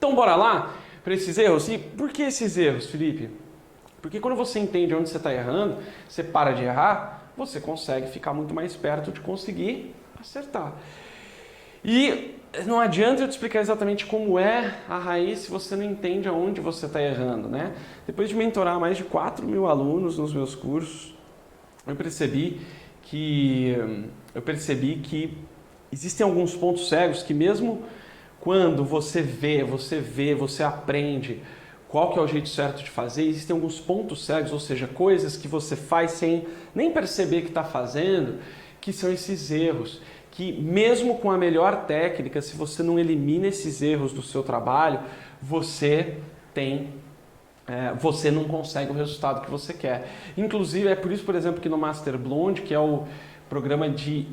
Então bora lá para esses erros. E por que esses erros, Felipe? Porque quando você entende onde você está errando, você para de errar, você consegue ficar muito mais perto de conseguir acertar. E não adianta eu te explicar exatamente como é a raiz se você não entende aonde você está errando, né? Depois de mentorar mais de 4.000 alunos nos meus cursos, eu percebi que existem alguns pontos cegos que mesmo quando você aprende qual que é o jeito certo de fazer, existem alguns pontos cegos, ou seja, coisas que você faz sem nem perceber que está fazendo, que são esses erros, que mesmo com a melhor técnica, se você não elimina esses erros do seu trabalho, você não consegue o resultado que você quer. Inclusive, é por isso, por exemplo, que no Master Blonde, que é o programa de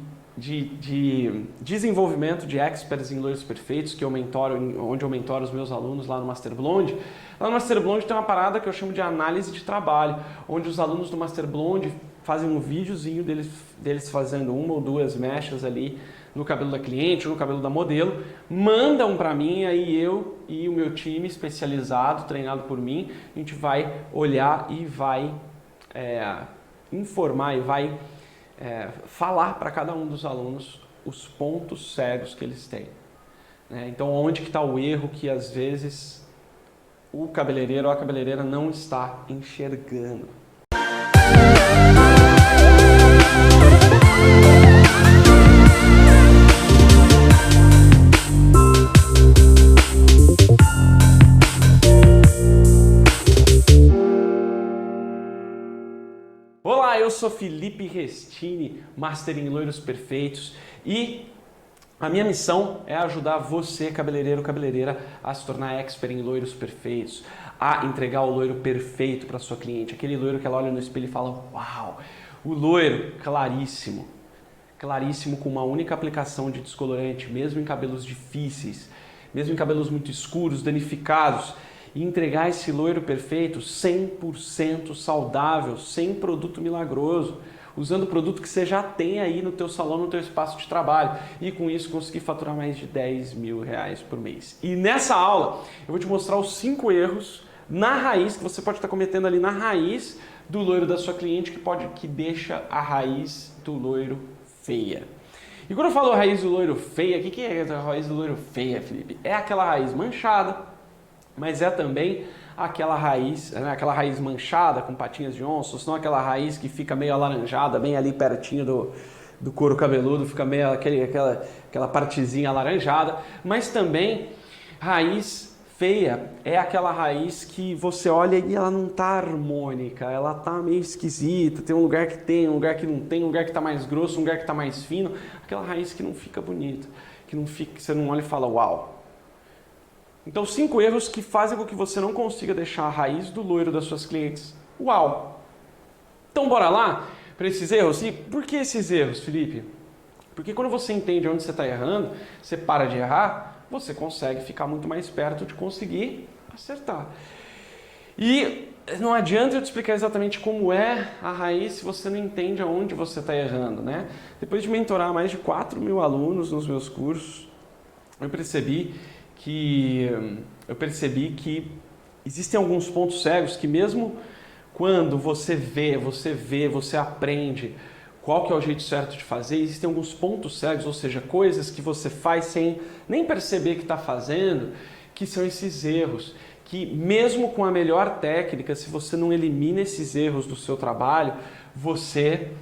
desenvolvimento de experts em loiros perfeitos, que onde eu mentoro os meus alunos lá no Master Blonde. Lá no Master Blonde tem uma parada que eu chamo de análise de trabalho, onde os alunos do Master Blonde fazem um videozinho deles fazendo uma ou duas mechas ali no cabelo da cliente ou no cabelo da modelo, mandam para mim, aí eu e o meu time especializado, treinado por mim, a gente vai olhar e vai informar e vai falar para cada um dos alunos os pontos cegos que eles têm. Então, onde que está o erro que às vezes o cabeleireiro ou a cabeleireira não está enxergando. Olá, eu sou Felipe Restini, Master em Loiros Perfeitos, e a minha missão é ajudar você, cabeleireiro ou cabeleireira, a se tornar expert em loiros perfeitos, a entregar o loiro perfeito para sua cliente, aquele loiro que ela olha no espelho e fala, uau, o loiro claríssimo, claríssimo com uma única aplicação de descolorante, mesmo em cabelos difíceis, mesmo em cabelos muito escuros, danificados, e entregar esse loiro perfeito 100% saudável, sem produto milagroso, usando o produto que você já tem aí no teu salão, no teu espaço de trabalho, e com isso conseguir faturar mais de 10 mil reais por mês. E nessa aula eu vou te mostrar os 5 erros na raiz que você pode estar cometendo ali na raiz do loiro da sua cliente, que deixa a raiz do loiro feia. E quando eu falo raiz do loiro feia, o que é a raiz do loiro feia, Felipe? É aquela raiz manchada, mas é também aquela raiz manchada com patinhas de onça, ou senão aquela raiz que fica meio alaranjada, bem ali pertinho do couro cabeludo, fica meio aquela partezinha alaranjada, mas também raiz feia é aquela raiz que você olha e ela não tá harmônica, ela tá meio esquisita, tem um lugar que tem, um lugar que não tem, um lugar que tá mais grosso, um lugar que tá mais fino, aquela raiz que não fica bonita, que você não olha e fala, uau. Então, 5 erros que fazem com que você não consiga deixar a raiz do loiro das suas clientes. Uau! Então, bora lá para esses erros. E por que esses erros, Felipe? Porque quando você entende onde você está errando, você para de errar, você consegue ficar muito mais perto de conseguir acertar. E não adianta eu te explicar exatamente como é a raiz se você não entende aonde você está errando, né? Depois de mentorar mais de 4.000 alunos nos meus cursos, eu percebi que existem alguns pontos cegos que mesmo quando você aprende qual que é o jeito certo de fazer, existem alguns pontos cegos, ou seja, coisas que você faz sem nem perceber que está fazendo, que são esses erros, que mesmo com a melhor técnica, se você não elimina esses erros do seu trabalho, você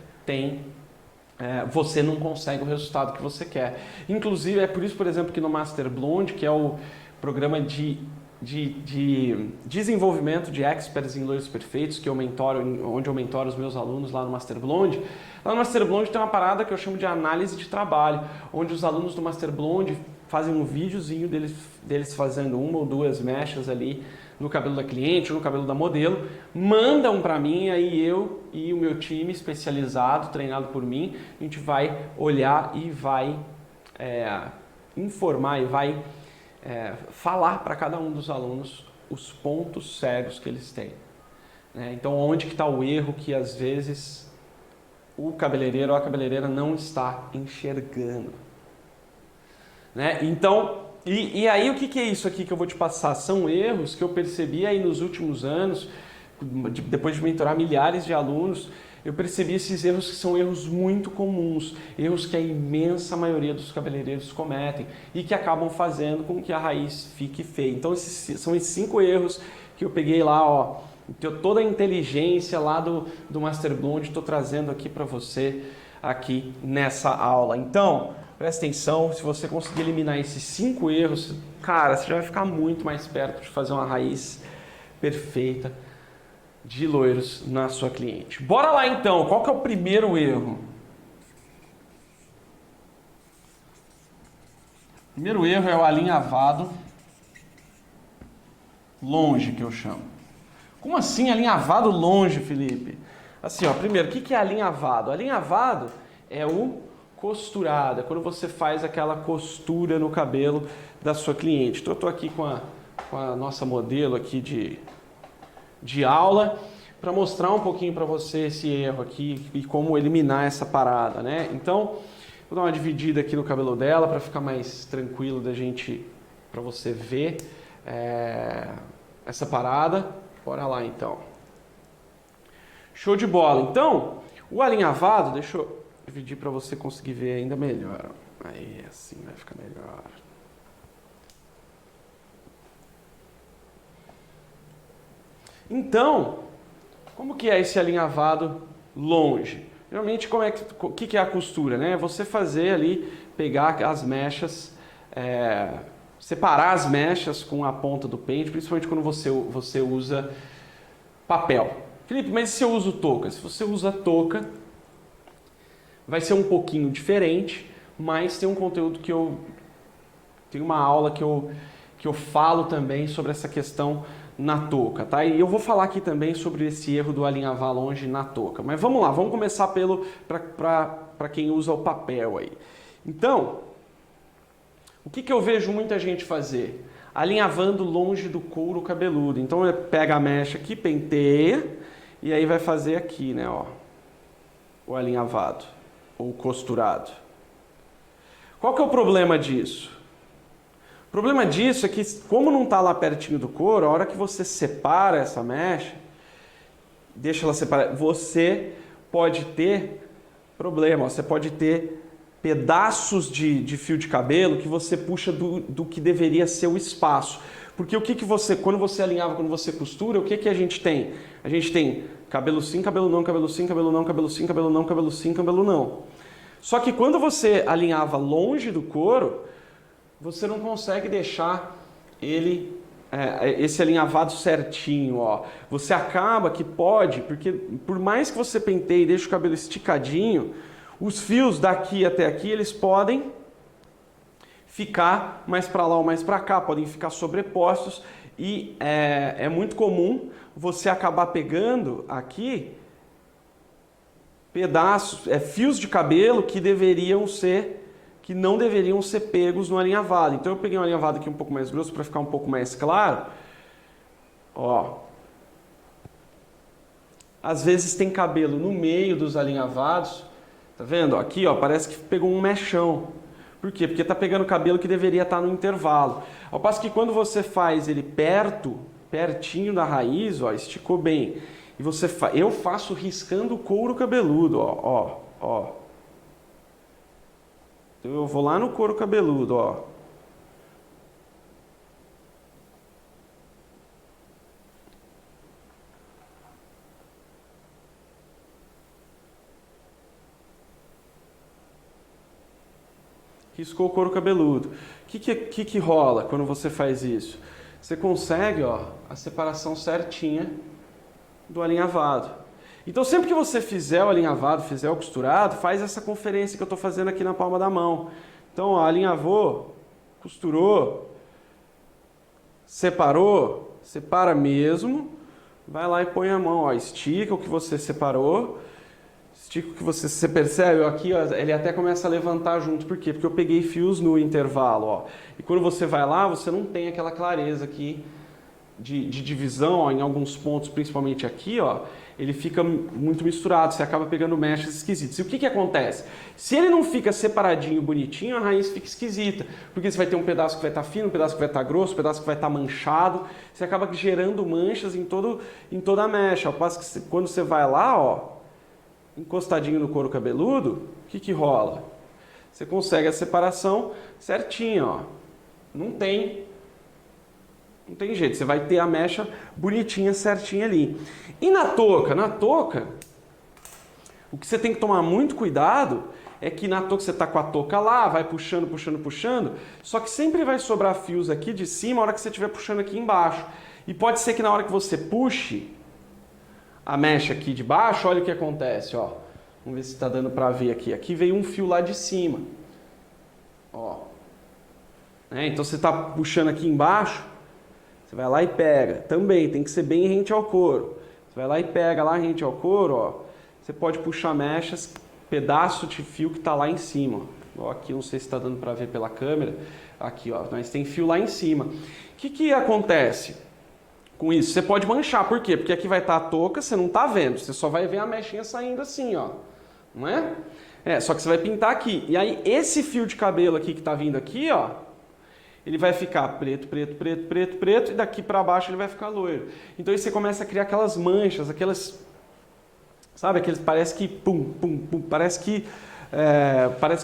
não consegue o resultado que você quer. Inclusive, é por isso, por exemplo, que no Master Blonde, que é o programa de desenvolvimento de experts em loiros perfeitos, onde eu mentoro os meus alunos lá no Master Blonde, lá no Master Blonde tem uma parada que eu chamo de análise de trabalho, onde os alunos do Master Blonde fazem um videozinho deles fazendo uma ou duas mechas ali no cabelo da cliente ou no cabelo da modelo, mandam para mim, aí eu e o meu time especializado, treinado por mim, a gente vai olhar e vai informar e vai falar para cada um dos alunos os pontos cegos que eles têm. Então, onde que está o erro que às vezes o cabeleireiro ou a cabeleireira não está enxergando. Então, e aí o que é isso aqui que eu vou te passar? São erros que eu percebi aí nos últimos anos, depois de mentorar milhares de alunos, eu percebi esses erros que são erros muito comuns, erros que a imensa maioria dos cabeleireiros cometem e que acabam fazendo com que a raiz fique feia. Então são esses 5 erros que eu peguei lá, ó, toda a inteligência lá do Master Blonde, estou trazendo aqui para você aqui nessa aula. Então, presta atenção, se você conseguir eliminar esses 5 erros, cara, você já vai ficar muito mais perto de fazer uma raiz perfeita de loiros na sua cliente. Bora lá então, qual que é o primeiro erro? O primeiro erro é o alinhavado longe, que eu chamo. Como assim alinhavado longe, Felipe? Assim, ó, primeiro, o que é alinhavado? Alinhavado é o costurado, é quando você faz aquela costura no cabelo da sua cliente. Então, eu estou aqui com a nossa modelo aqui de aula para mostrar um pouquinho para você esse erro aqui e como eliminar essa parada, né? Então, vou dar uma dividida aqui no cabelo dela para ficar mais tranquilo da gente, para você ver essa parada. Bora lá então. Show de bola. Então, o alinhavado, deixa eu dividir para você conseguir ver ainda melhor. Aí, assim vai ficar melhor. Então, como que é esse alinhavado longe? Geralmente, o que é a costura, né? Você fazer ali, pegar as mechas, separar as mechas com a ponta do pente, principalmente quando você usa papel. Felipe, mas e se eu uso touca? Se você usa touca, vai ser um pouquinho diferente, mas tem um conteúdo tem uma aula que eu falo também sobre essa questão na touca, tá? E eu vou falar aqui também sobre esse erro do alinhavar longe na touca. Mas vamos lá, vamos começar para quem usa o papel aí. Então, o que eu vejo muita gente fazer? Alinhavando longe do couro cabeludo. Então, pega a mecha aqui, penteia, e aí vai fazer aqui, né, ó, o alinhavado, ou costurado. Qual que é o problema disso? O problema disso é que, como não está lá pertinho do couro, a hora que você separa essa mecha, deixa ela separada, você pode ter problema, você pode ter pedaços de fio de cabelo que você puxa do que deveria ser o espaço. Porque o que você, quando você alinhava, quando você costura, o que a gente tem? A gente tem cabelo sim, cabelo não, cabelo sim, cabelo não, cabelo sim, cabelo não, cabelo sim, cabelo não. Só que quando você alinhava longe do couro, você não consegue deixar esse alinhavado certinho, ó. Você acaba que pode, porque por mais que você penteie e deixe o cabelo esticadinho, os fios daqui até aqui, eles podem ficar mais para lá ou mais para cá, podem ficar sobrepostos e é muito comum você acabar pegando aqui pedaços, fios de cabelo que não deveriam ser pegos no alinhavado. Então eu peguei um alinhavado aqui um pouco mais grosso para ficar um pouco mais claro. Ó. Às vezes tem cabelo no meio dos alinhavados. Tá vendo? Aqui, ó, parece que pegou um mechão. Por quê? Porque tá pegando cabelo que deveria estar no intervalo. Ao passo que quando você faz ele pertinho da raiz, ó, esticou bem. E eu faço riscando o couro cabeludo, ó. Então eu vou lá no couro cabeludo, ó. Riscou o couro cabeludo. O que rola quando você faz isso? Você consegue, ó, a separação certinha do alinhavado. Então, sempre que você fizer o alinhavado, fizer o costurado, faz essa conferência que eu estou fazendo aqui na palma da mão. Então, ó, alinhavou, costurou, separou, separa mesmo, vai lá e põe a mão, ó, estica o que você separou, estica o que você percebe, ó, aqui, ó, ele até começa a levantar junto. Por quê? Porque eu peguei fios no intervalo, ó. E quando você vai lá, você não tem aquela clareza aqui de divisão, ó, em alguns pontos, principalmente aqui, ó, ele fica muito misturado, você acaba pegando mechas esquisitas. E o que que acontece? Se ele não fica separadinho, bonitinho, a raiz fica esquisita, porque você vai ter um pedaço que vai estar fino, um pedaço que vai estar grosso, um pedaço que vai estar manchado, você acaba gerando manchas em toda a mecha. Ao passo que quando você vai lá, ó, encostadinho no couro cabeludo, o que que rola? Você consegue a separação certinha, ó. Não tem jeito, você vai ter a mecha bonitinha, certinha ali. E na touca? Na touca, o que você tem que tomar muito cuidado é que na touca você tá com a touca lá, vai puxando, puxando, puxando, só que sempre vai sobrar fios aqui de cima a hora que você estiver puxando aqui embaixo. E pode ser que na hora que você puxe a mecha aqui de baixo, olha o que acontece, ó. Vamos ver se está dando para ver aqui. Aqui veio um fio lá de cima. Ó. Então você está puxando aqui embaixo, você vai lá e pega. Também tem que ser bem rente ao couro. Você vai lá e pega lá rente ao couro, ó. Você pode puxar mechas, pedaço de fio que está lá em cima. Ó, aqui não sei se está dando para ver pela câmera. Aqui, ó, mas tem fio lá em cima. O que acontece com isso? Você pode manchar. Por quê? Porque aqui vai estar a touca, você não está vendo. Você só vai ver a mechinha saindo assim, ó. Não é? Só que você vai pintar aqui. E aí esse fio de cabelo aqui que está vindo aqui, ó, ele vai ficar preto, preto, preto, preto, preto, e daqui para baixo ele vai ficar loiro. Então aí você começa a criar aquelas manchas, aquelas, sabe, aqueles, parece que pum, pum, pum, parece que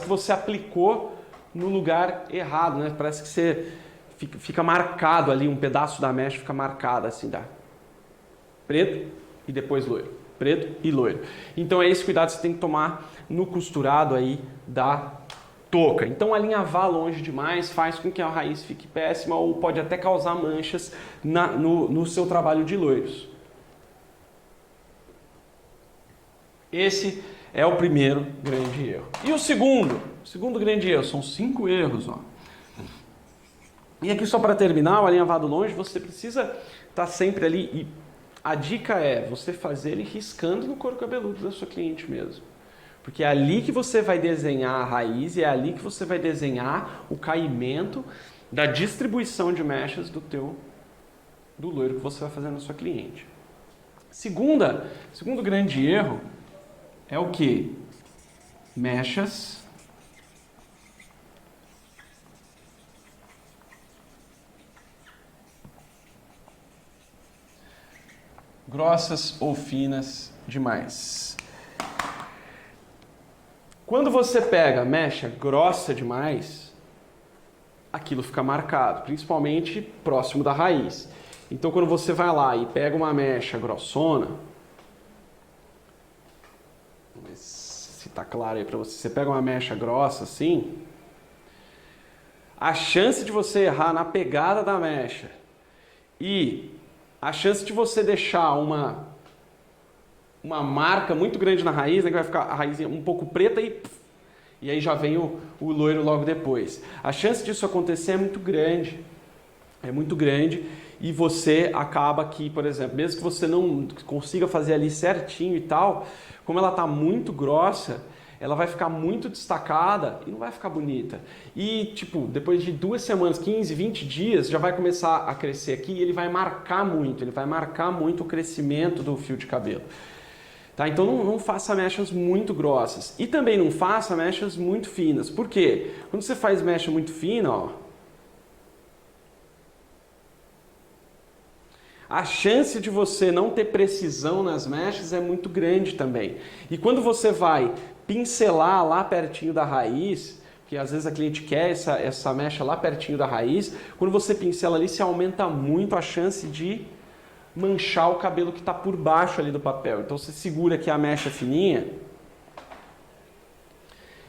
você aplicou no lugar errado, né? Parece que você fica marcado ali, um pedaço da mecha fica marcado assim, dá preto e depois loiro, preto e loiro. Então é esse cuidado que você tem que tomar no costurado aí da touca. Então alinhavar longe demais faz com que a raiz fique péssima ou pode até causar manchas no seu trabalho de loiros. Esse é o primeiro grande erro. E o segundo grande erro, são 5 erros, ó. E aqui só para terminar, o alinhavado longe, você precisa estar sempre ali, e a dica é você fazer ele riscando no couro cabeludo da sua cliente mesmo. Porque é ali que você vai desenhar a raiz e é ali que você vai desenhar o caimento da distribuição de mechas do loiro que você vai fazer na sua cliente. Segundo grande erro é o quê? Mechas grossas ou finas demais. Quando você pega mecha grossa demais, aquilo fica marcado, principalmente próximo da raiz. Então quando você vai lá e pega uma mecha grossona, vamos ver se tá claro aí para você, você pega uma mecha grossa assim, a chance de você errar na pegada da mecha e a chance de você deixar uma marca muito grande na raiz, né, que vai ficar a raiz um pouco preta e aí já vem o loiro logo depois. A chance disso acontecer é muito grande. É muito grande e você acaba que, por exemplo, mesmo que você não consiga fazer ali certinho e tal, como ela está muito grossa, ela vai ficar muito destacada e não vai ficar bonita. E, tipo, depois de 2 semanas, 15, 20 dias, já vai começar a crescer aqui e ele vai marcar muito o crescimento do fio de cabelo. Tá? Então não faça mechas muito grossas. E também não faça mechas muito finas. Por quê? Quando você faz mecha muito fina, ó, a chance de você não ter precisão nas mechas é muito grande também. E quando você vai pincelar lá pertinho da raiz, que às vezes a cliente quer essa mecha lá pertinho da raiz, quando você pincela ali, você aumenta muito a chance de manchar o cabelo que está por baixo ali do papel. Então você segura aqui a mecha fininha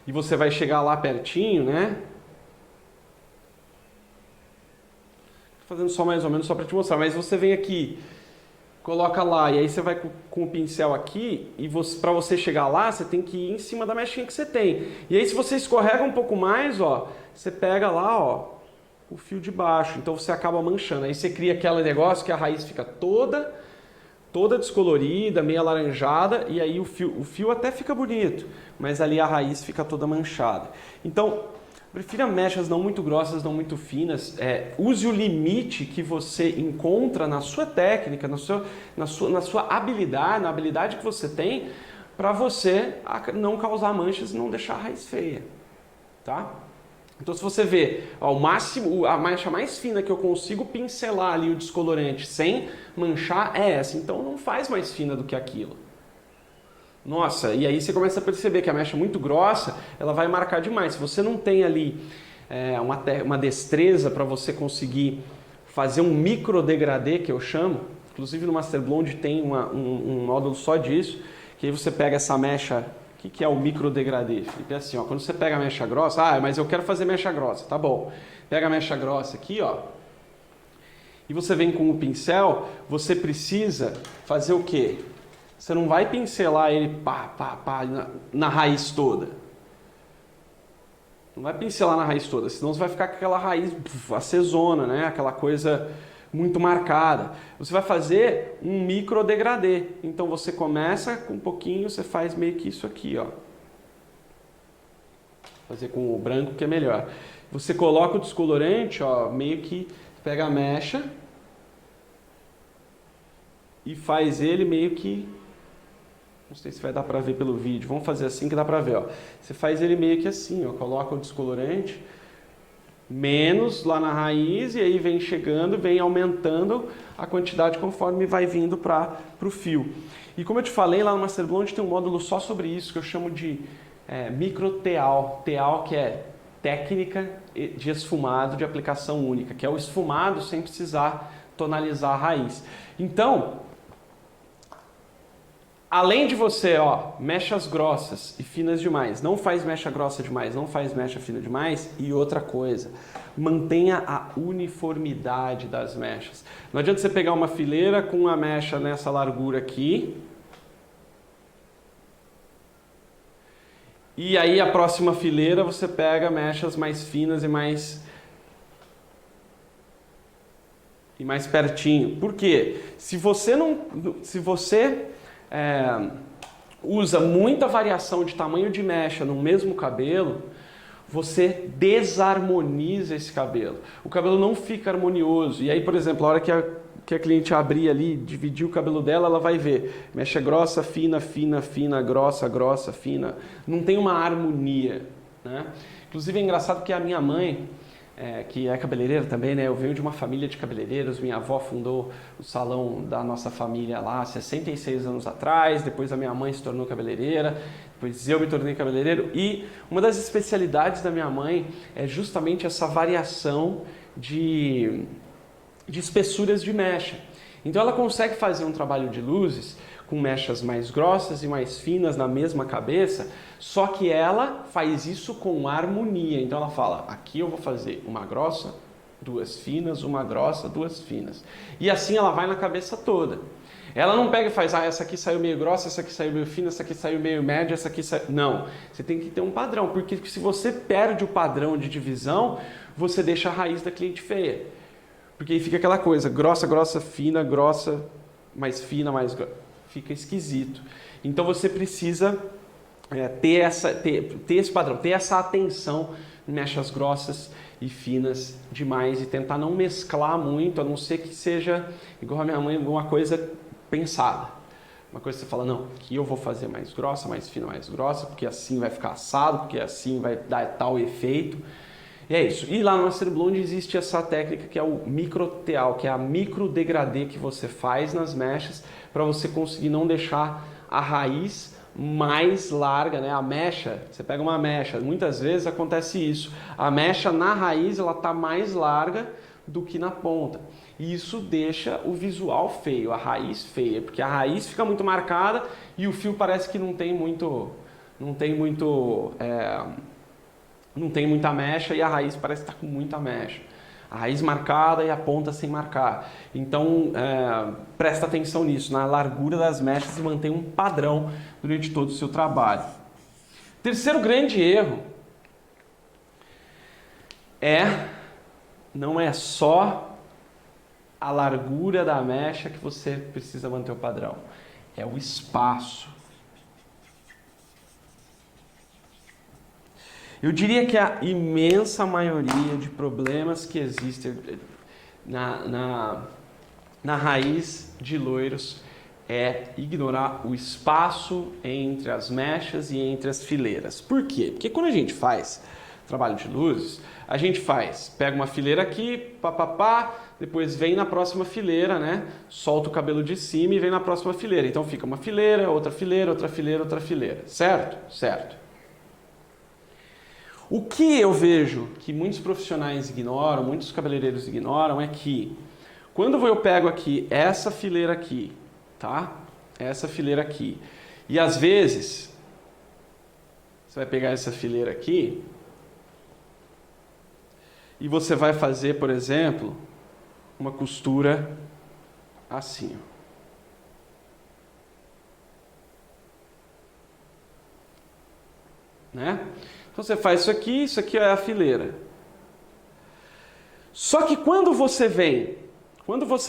e você vai chegar lá pertinho, né? Tô fazendo só mais ou menos só para te mostrar, mas você vem aqui, coloca lá e aí você vai com o pincel aqui e para você chegar lá, você tem que ir em cima da mechinha que você tem. E aí se você escorrega um pouco mais, ó, você pega lá, ó, o fio de baixo, então você acaba manchando. Aí você cria aquele negócio que a raiz fica toda descolorida, meio alaranjada, e aí o fio até fica bonito, mas ali a raiz fica toda manchada. Então, Prefira mechas não muito grossas, não muito finas. Use o limite que você encontra na sua técnica, na sua habilidade, na habilidade que você tem, para você não causar manchas e não deixar a raiz feia. Tá? Então, se você vê, ó, o máximo, a mancha mais fina que eu consigo pincelar ali o descolorante sem manchar é essa. Então, não faz mais fina do que aquilo. Nossa, e aí você começa a perceber que a mecha muito grossa, ela vai marcar demais. Se você não tem ali uma destreza para você conseguir fazer um micro degradê, que eu chamo, inclusive no Master Blonde tem um módulo só disso, que aí você pega essa mecha. O que é o micro degradê, Felipe? É assim, ó, quando você pega a mecha grossa, mas eu quero fazer mecha grossa, tá bom. Pega a mecha grossa aqui, ó, e você vem com o pincel, você precisa fazer o quê? Você não vai pincelar ele na raiz toda. Não vai pincelar na raiz toda, senão você vai ficar com aquela raiz acesona, né? Aquela coisa muito marcada. Você vai fazer um micro degradê. Então você começa com um pouquinho, você faz meio que isso aqui, ó. Fazer com o branco que é melhor. Você coloca o descolorante, ó, meio que pega a mecha e faz ele meio que, não sei se vai dar pra ver pelo vídeo, vamos fazer assim que dá pra ver, ó. Você faz ele meio que assim, ó, coloca o descolorante menos lá na raiz e aí vem chegando, vem aumentando a quantidade conforme vai vindo para o fio. E como eu te falei, lá no Master Blonde tem um módulo só sobre isso, que eu chamo de micro-teal. Teal, que é técnica de esfumado de aplicação única, que é o esfumado sem precisar tonalizar a raiz. Então, além de você, ó, mechas grossas e finas demais, não faz mecha grossa demais, não faz mecha fina demais. E outra coisa, mantenha a uniformidade das mechas. Não adianta você pegar uma fileira com a mecha nessa largura aqui, e aí a próxima fileira você pega mechas mais finas e mais pertinho. Por quê? Se você usa muita variação de tamanho de mecha no mesmo cabelo, você desarmoniza esse cabelo. O cabelo não fica harmonioso. E aí, por exemplo, a hora que a cliente abrir ali, dividir o cabelo dela, ela vai ver mecha grossa, fina, fina, fina, grossa, grossa, fina. Não tem uma harmonia, né? Inclusive é engraçado porque a minha mãe, que é cabeleireira também, né? Eu venho de uma família de cabeleireiros. Minha avó fundou o salão da nossa família lá 66 anos atrás. Depois a minha mãe se tornou cabeleireira. Depois eu me tornei cabeleireiro. E uma das especialidades da minha mãe é justamente essa variação de espessuras de mecha. Então ela consegue fazer um trabalho de luzes com mechas mais grossas e mais finas na mesma cabeça, só que ela faz isso com harmonia. Então ela fala, aqui eu vou fazer uma grossa, duas finas, uma grossa, duas finas. E assim ela vai na cabeça toda. Ela não pega e faz, essa aqui saiu meio grossa, essa aqui saiu meio fina, essa aqui saiu meio média, essa aqui saiu... Não, você tem que ter um padrão, porque se você perde o padrão de divisão, você deixa a raiz da cliente feia. Porque aí fica aquela coisa, grossa, grossa, grossa, mais fina, mais grossa. Fica esquisito. Então você precisa ter esse padrão, ter essa atenção em mechas grossas e finas demais e tentar não mesclar muito, a não ser que seja, igual a minha mãe, uma coisa pensada. Uma coisa que você fala, não, aqui eu vou fazer mais grossa, mais fina, mais grossa, porque assim vai ficar assado, porque assim vai dar tal efeito. E é isso. E lá no Master Blonde existe essa técnica que é o micro-teal, que é a micro-degradê que você faz nas mechas para você conseguir não deixar a raiz mais larga, né? A mecha, você pega uma mecha, muitas vezes acontece isso. A mecha na raiz ela tá mais larga do que na ponta. E isso deixa o visual feio, a raiz feia, porque a raiz fica muito marcada e o fio parece que não tem muita mecha e a raiz parece estar com muita mecha. A raiz marcada e a ponta sem marcar. Então, presta atenção nisso, na largura das mechas e mantenha um padrão durante todo o seu trabalho. Terceiro grande erro não é só a largura da mecha que você precisa manter o padrão, é o espaço. Eu diria que a imensa maioria de problemas que existem na raiz de loiros é ignorar o espaço entre as mechas e entre as fileiras. Por quê? Porque quando a gente faz trabalho de luzes, a gente pega uma fileira aqui, papapá, depois vem na próxima fileira, né? Solta o cabelo de cima e vem na próxima fileira. Então fica uma fileira, outra fileira, outra fileira, outra fileira. Certo? Certo. O que eu vejo que muitos profissionais ignoram, muitos cabeleireiros ignoram, é que quando eu pego aqui essa fileira aqui, tá? Essa fileira aqui, e às vezes você vai pegar essa fileira aqui e você vai fazer, por exemplo, uma costura assim, ó. Né? Então você faz isso aqui é a fileira. Só que quando você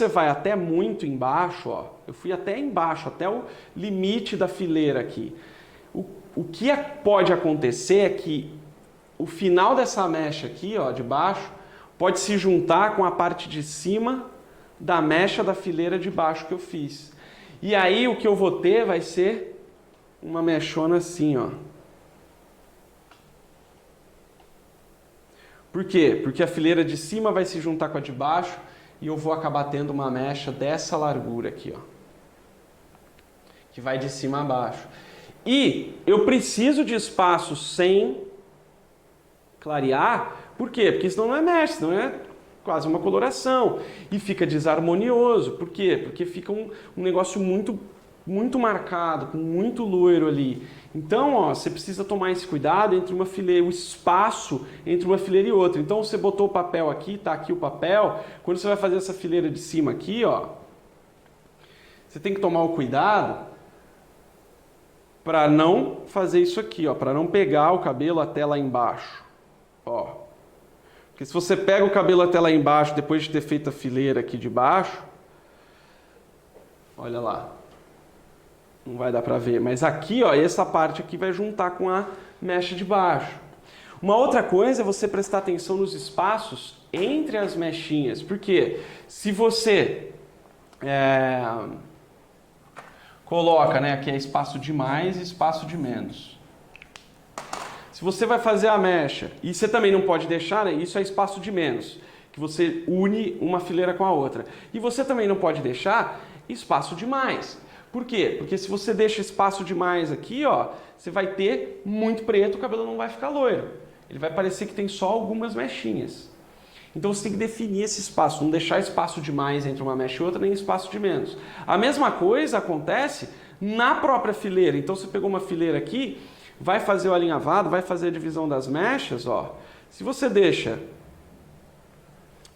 vai até muito embaixo, ó, eu fui até embaixo, até o limite da fileira aqui. O que pode acontecer é que o final dessa mecha aqui, ó, de baixo, pode se juntar com a parte de cima da mecha da fileira de baixo que eu fiz. E aí o que eu vou ter vai ser uma mechona assim, ó. Por quê? Porque a fileira de cima vai se juntar com a de baixo e eu vou acabar tendo uma mecha dessa largura aqui, ó. Que vai de cima a baixo. E eu preciso de espaço sem clarear, por quê? Porque senão não é mecha, senão é quase uma coloração. E fica desarmonioso. Por quê? Porque fica um negócio muito marcado, com muito loiro ali. Então, ó, você precisa tomar esse cuidado entre uma fileira, o espaço entre uma fileira e outra. Então, você botou o papel aqui, tá aqui o papel. Quando você vai fazer essa fileira de cima aqui, ó, você tem que tomar o cuidado para não fazer isso aqui, ó, para não pegar o cabelo até lá embaixo, ó. Porque se você pega o cabelo até lá embaixo depois de ter feito a fileira aqui de baixo, olha lá. Não vai dar para ver, mas aqui, ó, essa parte aqui vai juntar com a mecha de baixo. Uma outra coisa é você prestar atenção nos espaços entre as mechinhas, porque se você coloca, né, aqui é espaço de mais e espaço de menos. Se você vai fazer a mecha, e você também não pode deixar, né, isso é espaço de menos, que você une uma fileira com a outra. E você também não pode deixar espaço de mais. Por quê? Porque se você deixa espaço demais aqui, ó, você vai ter muito preto, o cabelo não vai ficar loiro. Ele vai parecer que tem só algumas mechinhas. Então você tem que definir esse espaço, não deixar espaço demais entre uma mecha e outra, nem espaço de menos. A mesma coisa acontece na própria fileira. Então você pegou uma fileira aqui, vai fazer o alinhavado, vai fazer a divisão das mechas, ó. Se você deixa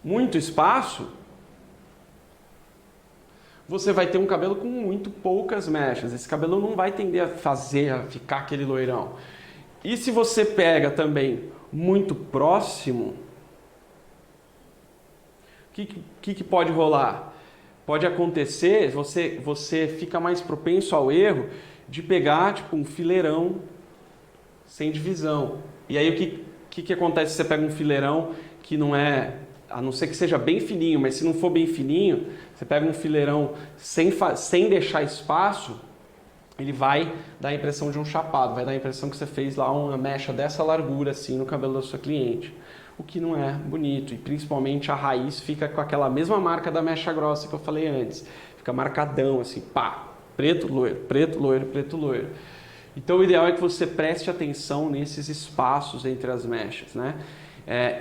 muito espaço, você vai ter um cabelo com muito poucas mechas. Esse cabelo não vai tender a ficar aquele loirão. E se você pega também muito próximo, o que pode rolar? Pode acontecer, você fica mais propenso ao erro de pegar tipo um fileirão sem divisão. E aí o que acontece se você pega um fileirão que não é, a não ser que seja bem fininho, mas se não for bem fininho, você pega um fileirão sem deixar espaço, ele vai dar a impressão de um chapado, vai dar a impressão que você fez lá uma mecha dessa largura assim no cabelo da sua cliente, o que não é bonito, e principalmente a raiz fica com aquela mesma marca da mecha grossa que eu falei antes, fica marcadão assim, pá, preto, loiro, preto, loiro, preto, loiro. Então o ideal é que você preste atenção nesses espaços entre as mechas, né?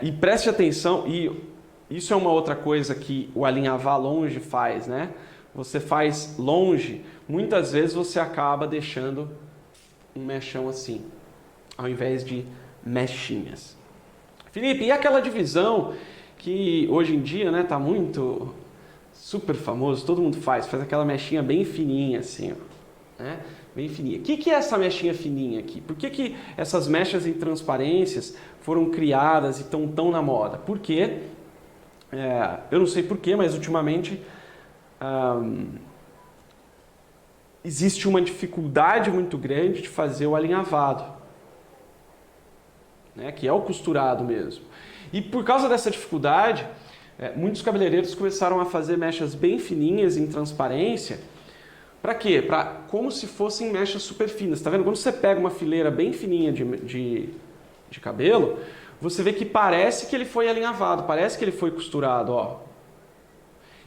E preste atenção, e isso é uma outra coisa que o alinhavar longe faz, né? Você faz longe, muitas vezes você acaba deixando um mechão assim, ao invés de mechinhas. Felipe, e aquela divisão que hoje em dia, né, tá muito super famoso, todo mundo faz aquela mechinha bem fininha assim, ó, né? Bem fininha. O que é essa mechinha fininha aqui? Por que essas mechas em transparências foram criadas e estão tão na moda? Porque, eu não sei porquê, mas ultimamente existe uma dificuldade muito grande de fazer o alinhavado. né, que é o costurado mesmo. E por causa dessa dificuldade, muitos cabeleireiros começaram a fazer mechas bem fininhas em transparência. Para quê? Como se fossem mechas super finas. Tá vendo? Quando você pega uma fileira bem fininha de cabelo, você vê que parece que ele foi alinhavado, parece que ele foi costurado, ó.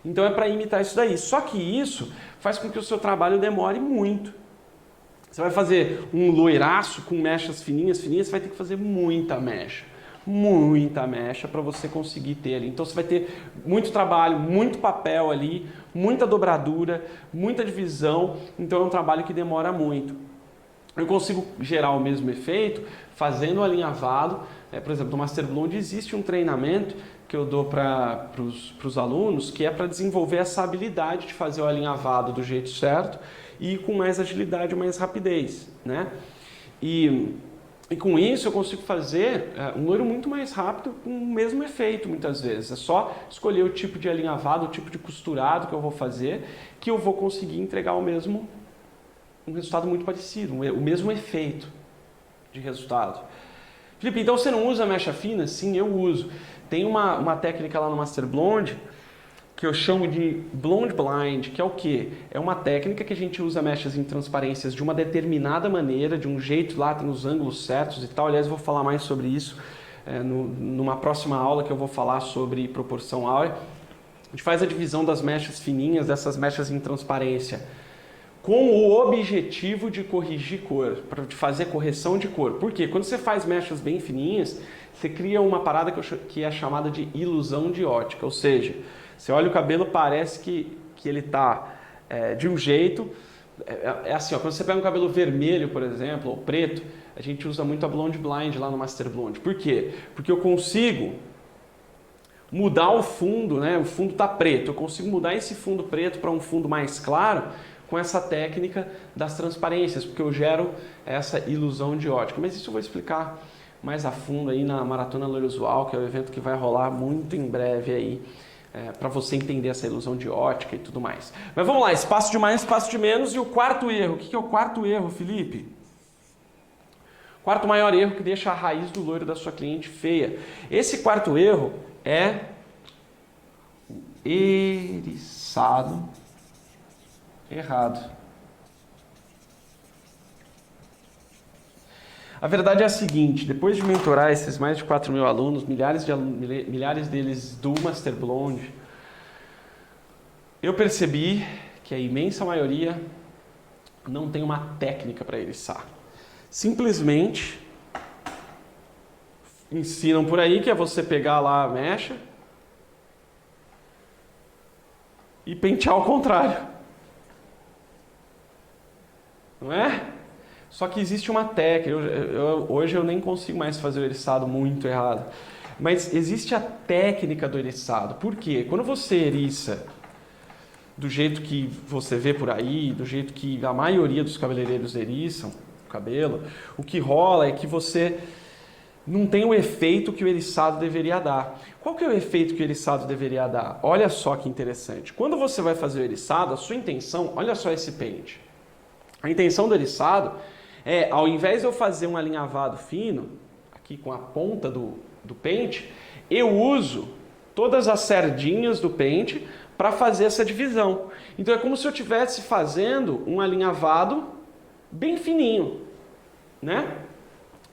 Então é para imitar isso daí. Só que isso faz com que o seu trabalho demore muito. Você vai fazer um loiraço com mechas fininhas, você vai ter que fazer muita mecha para você conseguir ter ali. Então você vai ter muito trabalho, muito papel ali, muita dobradura, muita divisão, então é um trabalho que demora muito. Eu consigo gerar o mesmo efeito fazendo o alinhavado. Por exemplo, no Master Blonde existe um treinamento que eu dou para os alunos, que é para desenvolver essa habilidade de fazer o alinhavado do jeito certo e com mais agilidade, mais rapidez, né? E com isso eu consigo fazer um loiro muito mais rápido com o mesmo efeito muitas vezes. É só escolher o tipo de alinhavado, o tipo de costurado que eu vou fazer, que eu vou conseguir entregar um resultado muito parecido, o mesmo efeito de resultado. Felipe, então você não usa mecha fina? Sim, eu uso. Tem uma técnica lá no Master Blonde que eu chamo de Blonde Blind, que é o quê? É uma técnica que a gente usa mechas em transparências de uma determinada maneira, de um jeito lá, tem os ângulos certos e tal. Aliás, eu vou falar mais sobre isso numa próxima aula que eu vou falar sobre proporção áurea. A gente faz a divisão das mechas fininhas, dessas mechas em transparência, com o objetivo de corrigir cor, de fazer correção de cor. Por quê? Quando você faz mechas bem fininhas, você cria uma parada que é chamada de ilusão de ótica, ou seja, você olha o cabelo, parece que ele está de um jeito. É assim, ó, quando você pega um cabelo vermelho, por exemplo, ou preto, a gente usa muito a Blonde Blind lá no Master Blonde. Por quê? Porque eu consigo mudar o fundo, né? O fundo está preto, eu consigo mudar esse fundo preto para um fundo mais claro com essa técnica das transparências, porque eu gero essa ilusão de ótica. Mas isso eu vou explicar mais a fundo aí na Maratona Loiro Usual, que é o evento que vai rolar muito em breve aí, para você entender essa ilusão de ótica e tudo mais. Mas vamos lá, espaço de mais, espaço de menos. E o quarto erro, o que é o quarto erro, Felipe? Quarto maior erro que deixa a raiz do loiro da sua cliente feia. Esse quarto erro é eriçado errado. A verdade é a seguinte: depois de mentorar esses mais de 4.000 alunos, milhares deles do Master Blonde, eu percebi que a imensa maioria não tem uma técnica para eriçar. Simplesmente ensinam por aí que é você pegar lá a mecha e pentear ao contrário. Não é? Só que existe uma técnica. Hoje eu nem consigo mais fazer o eriçado muito errado. Mas existe a técnica do eriçado. Por quê? Quando você eriça do jeito que você vê por aí, do jeito que a maioria dos cabeleireiros eriçam o cabelo, o que rola é que você não tem o efeito que o eriçado deveria dar. Qual que é o efeito que o eriçado deveria dar? Olha só que interessante. Quando você vai fazer o eriçado, a sua intenção, olha só esse pente. A intenção do eriçado é, ao invés de eu fazer um alinhavado fino, aqui com a ponta do pente, eu uso todas as sardinhas do pente para fazer essa divisão. Então é como se eu estivesse fazendo um alinhavado bem fininho, né?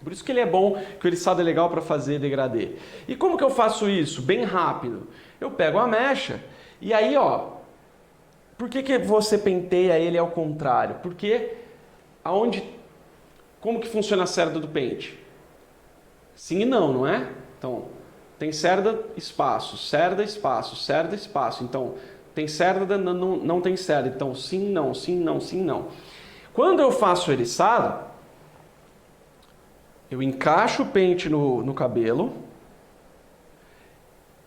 Por isso que ele é bom, que o eriçado é legal para fazer degradê. E como que eu faço isso? Bem rápido. Eu pego a mecha e aí, ó, por que você penteia ele ao contrário? Porque como que funciona a cerda do pente? Sim e não, não é? Então, tem cerda, espaço, cerda, espaço, cerda, espaço. Então, tem cerda, não tem cerda. Então, sim, não, sim, não, sim, não. Quando eu faço o eriçado, eu encaixo o pente no cabelo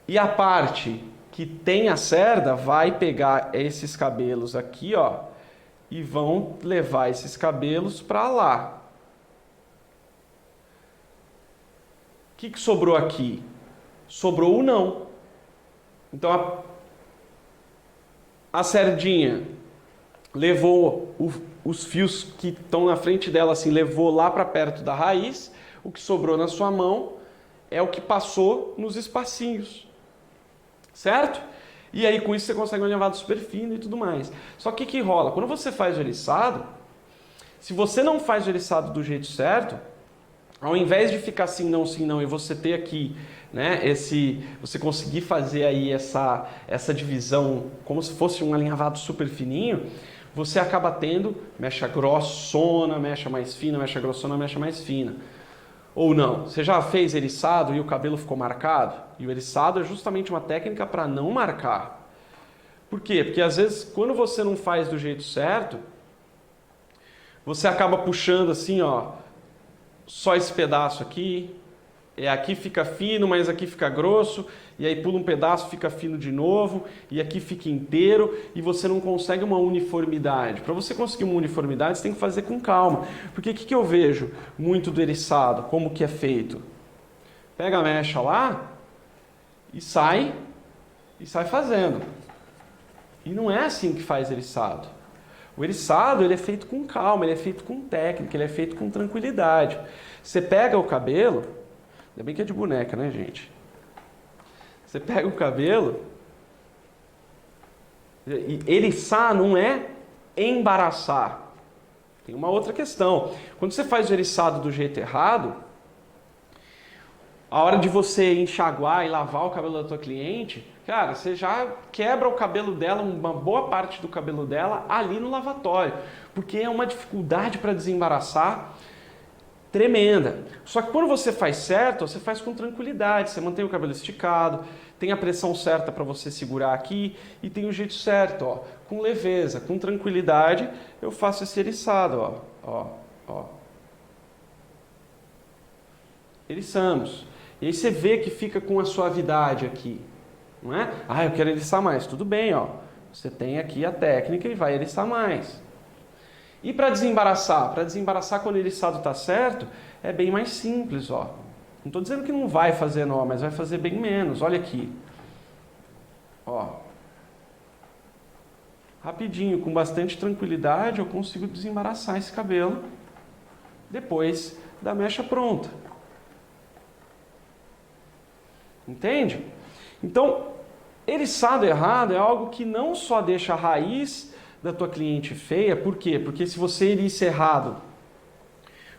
e a parte que tem a cerda vai pegar esses cabelos aqui, ó, e vão levar esses cabelos para lá. O que sobrou aqui? Sobrou o não. Então a sardinha levou os fios que estão na frente dela, assim, levou lá para perto da raiz. O que sobrou na sua mão é o que passou nos espacinhos, certo? E aí com isso você consegue um alinhavado super fino e tudo mais. Só que o que rola? Quando você faz o eriçado, se você não faz o eriçado do jeito certo, ao invés de ficar sim, não, e você ter aqui, né, você conseguir fazer aí essa divisão como se fosse um alinhavado super fininho, você acaba tendo mecha grossona, mecha mais fina, mecha grossona, mecha mais fina. Ou não, você já fez eriçado e o cabelo ficou marcado? E o eriçado é justamente uma técnica para não marcar. Por quê? Porque às vezes quando você não faz do jeito certo, você acaba puxando assim, ó, só esse pedaço aqui, aqui fica fino, mas aqui fica grosso, e aí pula um pedaço, fica fino de novo, e aqui fica inteiro, e você não consegue uma uniformidade. Para você conseguir uma uniformidade, você tem que fazer com calma. Porque o que eu vejo muito do eriçado, como que é feito? Pega a mecha lá e sai fazendo. E não é assim que faz eriçado. O eriçado ele é feito com calma, ele é feito com técnica, ele é feito com tranquilidade. Você pega o cabelo, ainda bem que é de boneca, né, gente? Você pega o cabelo, e eriçar não é embaraçar. Tem uma outra questão. Quando você faz o eriçado do jeito errado, a hora de você enxaguar e lavar o cabelo da tua cliente, cara, você já quebra o cabelo dela, uma boa parte do cabelo dela ali no lavatório, porque é uma dificuldade para desembaraçar tremenda. Só que quando você faz certo, você faz com tranquilidade, você mantém o cabelo esticado, tem a pressão certa para você segurar aqui e tem o jeito certo, ó, com leveza, com tranquilidade, eu faço esse eriçado, ó. Eriçamos. E aí você vê que fica com a suavidade aqui, não é? Ah, eu quero eriçar mais. Tudo bem, ó. Você tem aqui a técnica e vai eriçar mais. E para desembaraçar? Para desembaraçar quando o eriçado está certo, é bem mais simples, ó. Não estou dizendo que não vai fazer nó, mas vai fazer bem menos. Olha aqui. Ó. Rapidinho, com bastante tranquilidade, eu consigo desembaraçar esse cabelo depois da mecha pronta. Entende? Então, eriçado errado é algo que não só deixa a raiz da tua cliente feia, por quê? Porque se você eriça errado,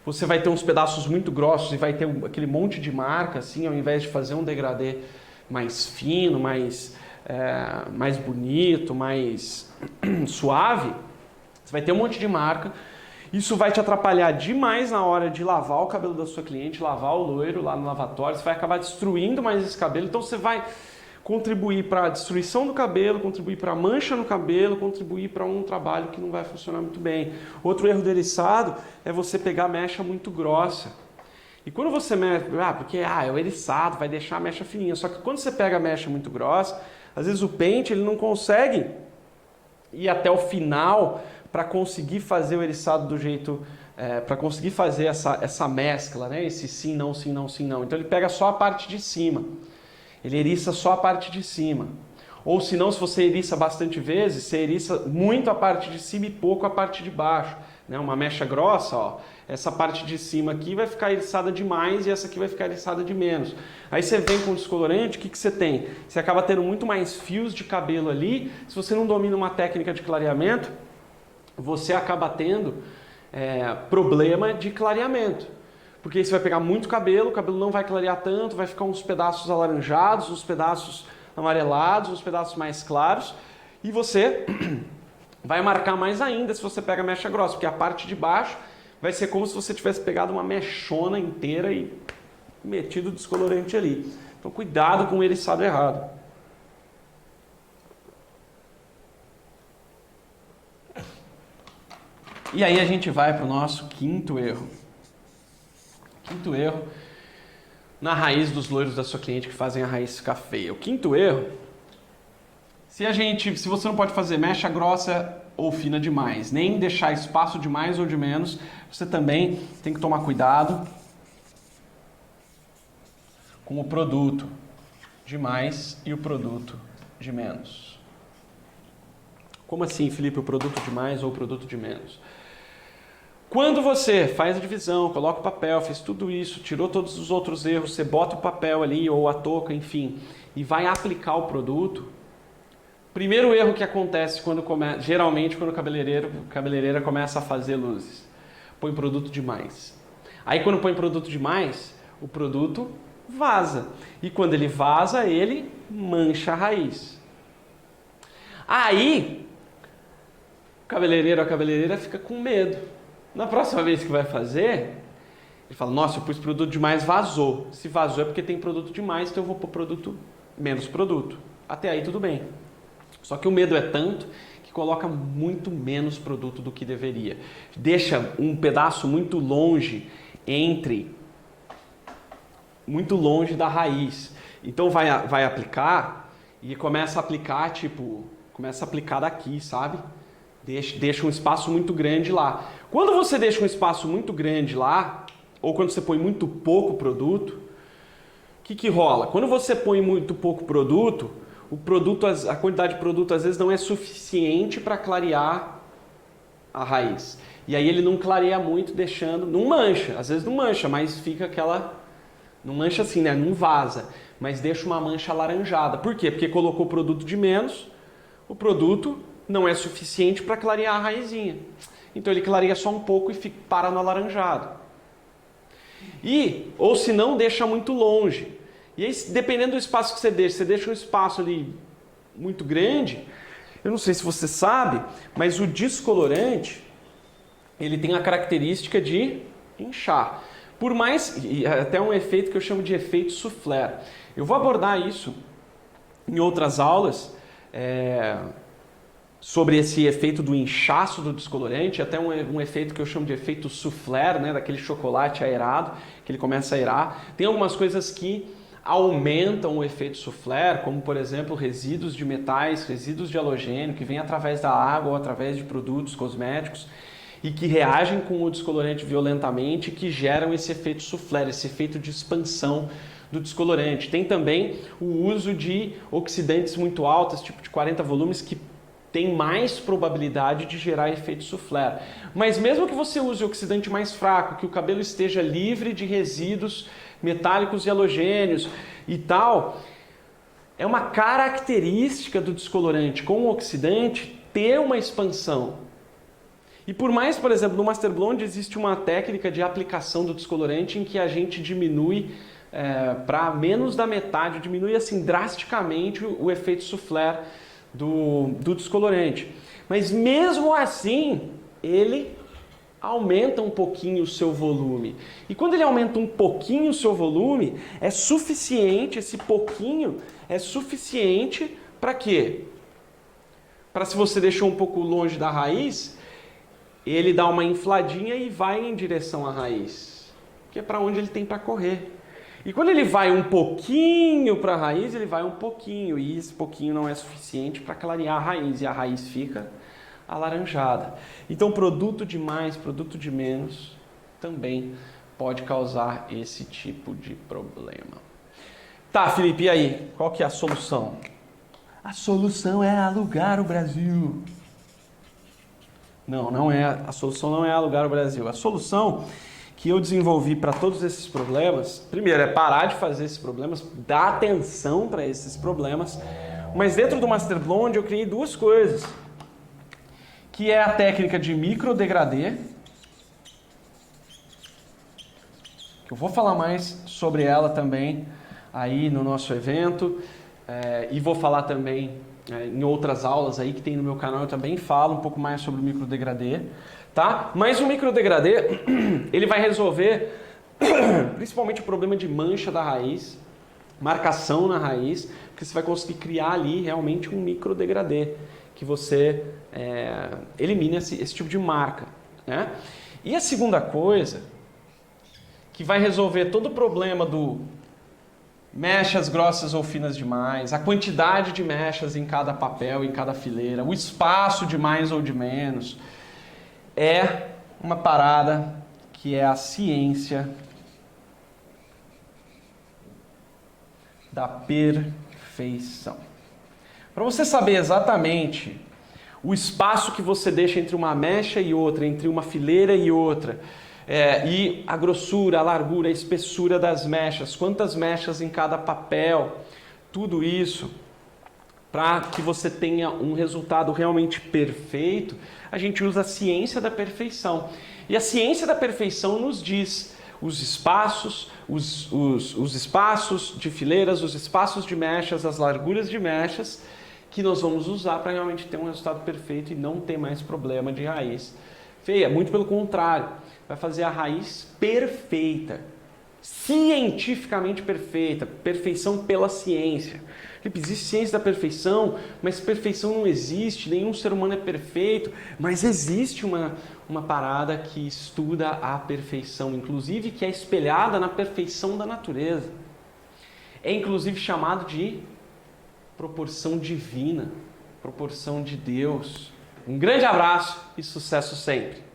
você vai ter uns pedaços muito grossos e vai ter aquele monte de marca, assim, ao invés de fazer um degradê mais fino, mais bonito, mais suave, você vai ter um monte de marca. Isso vai te atrapalhar demais na hora de lavar o cabelo da sua cliente, lavar o loiro lá no lavatório, você vai acabar destruindo mais esse cabelo, então você vai contribuir para a destruição do cabelo, contribuir para a mancha no cabelo, contribuir para um trabalho que não vai funcionar muito bem. Outro erro do eriçado é você pegar a mecha muito grossa. E quando você mexe, porque é o eriçado, vai deixar a mecha fininha, só que quando você pega a mecha muito grossa, às vezes o pente ele não consegue ir até o final para conseguir fazer o eriçado do jeito, para conseguir fazer essa mescla, né? Esse sim, não, sim, não, sim, não. Então ele pega só a parte de cima, ele eriça só a parte de cima. Ou se não, se você eriça bastante vezes, você eriça muito a parte de cima e pouco a parte de baixo. Né? Uma mecha grossa, ó, essa parte de cima aqui vai ficar eriçada demais e essa aqui vai ficar eriçada de menos. Aí você vem com o descolorante, o que você tem? Você acaba tendo muito mais fios de cabelo ali. Se você não domina uma técnica de clareamento, você acaba tendo problema de clareamento. Porque aí você vai pegar muito cabelo, o cabelo não vai clarear tanto, vai ficar uns pedaços alaranjados, uns pedaços amarelados, uns pedaços mais claros, e você vai marcar mais ainda se você pega a mecha grossa, porque a parte de baixo vai ser como se você tivesse pegado uma mechona inteira e metido descolorante ali. Então cuidado com o eriçado errado. E aí a gente vai para o nosso quinto erro. Quinto erro na raiz dos loiros da sua cliente que fazem a raiz ficar feia. O quinto erro, se você não pode fazer mecha grossa ou fina demais, nem deixar espaço de mais ou de menos, você também tem que tomar cuidado com o produto de mais e o produto de menos. Como assim, Felipe, o produto de mais ou o produto de menos? Quando você faz a divisão, coloca o papel, fez tudo isso, tirou todos os outros erros, você bota o papel ali ou a touca, enfim, e vai aplicar o produto, primeiro erro que acontece geralmente quando o cabeleireira começa a fazer luzes, põe produto demais. Aí quando põe produto demais, o produto vaza. E quando ele vaza, ele mancha a raiz. Aí, o cabeleireiro ou a cabeleireira fica com medo. Na próxima vez que vai fazer, ele fala, nossa, eu pus produto demais, vazou. Se vazou é porque tem produto demais, então eu vou pôr menos produto. Até aí tudo bem. Só que o medo é tanto que coloca muito menos produto do que deveria. Deixa um pedaço muito longe da raiz. Então vai aplicar e começa a aplicar, começa a aplicar daqui, sabe? Deixa um espaço muito grande lá. Quando você deixa um espaço muito grande lá, ou quando você põe muito pouco produto, o que rola? Quando você põe muito pouco produto, a quantidade de produto às vezes não é suficiente para clarear a raiz. E aí ele não clareia muito, não mancha, às vezes não mancha, mas fica não mancha assim, né? Não vaza, mas deixa uma mancha alaranjada. Por quê? Porque colocou produto de menos, o produto não é suficiente para clarear a raizinha. Então ele clareia só um pouco e para no alaranjado. Ou se não, deixa muito longe. E aí, dependendo do espaço que você deixa um espaço ali muito grande, eu não sei se você sabe, mas o descolorante, ele tem a característica de inchar. Até um efeito que eu chamo de efeito soufflé. Eu vou abordar isso em outras aulas, sobre esse efeito do inchaço do descolorante, até um efeito que eu chamo de efeito soufflé, né, daquele chocolate aerado, que ele começa a aerar. Tem algumas coisas que aumentam o efeito soufflé, como por exemplo resíduos de metais, resíduos de halogênio, que vêm através da água ou através de produtos cosméticos, e que reagem com o descolorante violentamente, que geram esse efeito soufflé, esse efeito de expansão do descolorante. Tem também o uso de oxidantes muito altos, tipo de 40 volumes, que tem mais probabilidade de gerar efeito soufflé. Mas mesmo que você use oxidante mais fraco, que o cabelo esteja livre de resíduos metálicos e halogênios e tal, é uma característica do descolorante com o oxidante ter uma expansão. E por mais, por exemplo, no Master Blonde existe uma técnica de aplicação do descolorante em que a gente diminui para menos da metade, diminui assim drasticamente o efeito soufflé do descolorante. Mas mesmo assim, ele aumenta um pouquinho o seu volume. E quando ele aumenta um pouquinho o seu volume, é suficiente, esse pouquinho é suficiente para quê? Para, se você deixou um pouco longe da raiz, ele dá uma infladinha e vai em direção à raiz, que é para onde ele tem para correr. E quando ele vai um pouquinho para a raiz, ele vai um pouquinho, e esse pouquinho não é suficiente para clarear a raiz, e a raiz fica alaranjada. Então, produto de mais, produto de menos, também pode causar esse tipo de problema. Tá, Felipe, e aí? Qual que é a solução? A solução é alugar o Brasil. Não é. A solução não é alugar o Brasil. A solução que eu desenvolvi para todos esses problemas, primeiro, é parar de fazer esses problemas, dar atenção para esses problemas, mas dentro do Master Blonde eu criei duas coisas, que é a técnica de microdegradê, que eu vou falar mais sobre ela também aí no nosso evento, e vou falar também em outras aulas aí que tem no meu canal, eu também falo um pouco mais sobre o microdegradê, tá? Mas o microdegradê, ele vai resolver principalmente o problema de mancha da raiz, marcação na raiz, porque você vai conseguir criar ali realmente um microdegradê, que você elimina esse tipo de marca, né? E a segunda coisa, que vai resolver todo o problema do mechas grossas ou finas demais, a quantidade de mechas em cada papel, em cada fileira, o espaço de mais ou de menos, é uma parada que é a ciência da perfeição. Para você saber exatamente o espaço que você deixa entre uma mecha e outra, entre uma fileira e outra, e a grossura, a largura, a espessura das mechas, quantas mechas em cada papel, tudo isso, para que você tenha um resultado realmente perfeito, a gente usa a ciência da perfeição. E a ciência da perfeição nos diz os espaços, os espaços de fileiras, os espaços de mechas, as larguras de mechas, que nós vamos usar para realmente ter um resultado perfeito e não ter mais problema de raiz feia. Muito pelo contrário, vai fazer a raiz perfeita, cientificamente perfeita, perfeição pela ciência. Felipe, existe ciência da perfeição, mas perfeição não existe, nenhum ser humano é perfeito, mas existe uma parada que estuda a perfeição, inclusive que é espelhada na perfeição da natureza. É inclusive chamado de proporção divina, proporção de Deus. Um grande abraço e sucesso sempre!